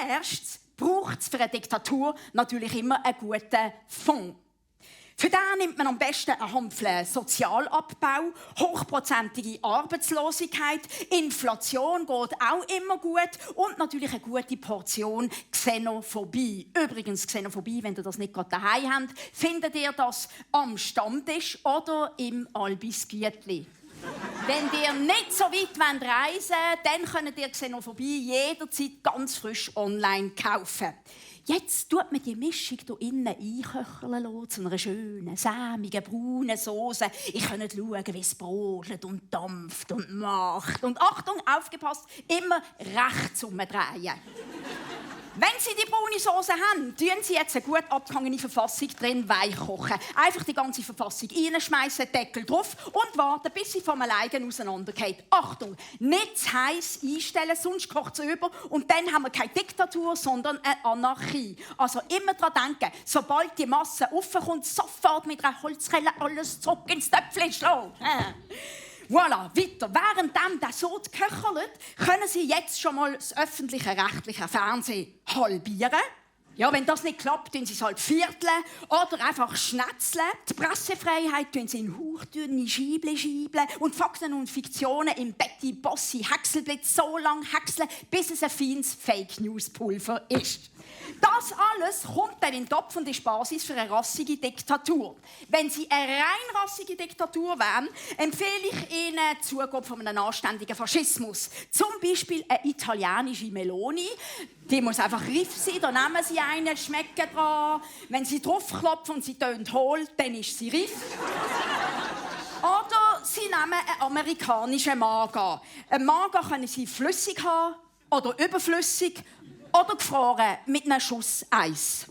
erstes braucht es für eine Diktatur natürlich immer einen guten Fonds. Für den nimmt man am besten einen Hampfle Sozialabbau, hochprozentige Arbeitslosigkeit, Inflation geht auch immer gut und natürlich eine gute Portion Xenophobie. Übrigens, Xenophobie, wenn ihr das nicht gerade daheim habt, findet ihr das am Stammtisch oder im Albisgütli. Wenn ihr nicht so weit reisen wollt, dann könnt ihr Xenophobie jederzeit ganz frisch online kaufen. Jetzt tut man die Mischung hier innen einköcheln lassen, zu einer schönen, sämigen, braunen Soße. Ich kann nicht schauen, wie es brodelt und dampft und macht. Und Achtung, aufgepasst, immer rechts umdrehen. Wenn Sie die braune Soße haben, tun Sie jetzt eine gut abgehangene Verfassung drin weichkochen. Einfach die ganze Verfassung reinschmeißen, Deckel drauf und warten, bis sie vom alleine auseinandergeht. Achtung, nicht zu heiß einstellen, sonst kocht es über und dann haben wir keine Diktatur, sondern eine Anarchie. Also immer daran denken, sobald die Masse raufkommt, sofort mit einer Holzkelle alles zurück ins Töpfchen schlagen. Voilà, weiter. Während der Sod köchelt, können Sie jetzt schon mal das öffentliche rechtliche Fernsehen halbieren. Ja, wenn das nicht klappt, tun Sie es halt vierteln oder einfach schnetzeln. Die Pressefreiheit tun Sie in hauchdünne Scheibeln und Fakten und Fiktionen im Betty Bossi Häckselblitz so lange häckseln, bis es ein feines Fake-News-Pulver ist. Das alles kommt dann in den Topf und ist Basis für eine rassige Diktatur. Wenn Sie eine rein rassige Diktatur wären, empfehle ich Ihnen die Zugabe von einem anständigen Faschismus. Zum Beispiel eine italienische Meloni. Die muss einfach reif sein, da nehmen Sie einen, schmecken dran. Wenn Sie draufklopfen und sie tönt hohl, dann ist sie reif. Oder Sie nehmen einen amerikanischen Maga. Einen Maga können Sie flüssig haben oder überflüssig oder gefroren mit einem Schuss Eis.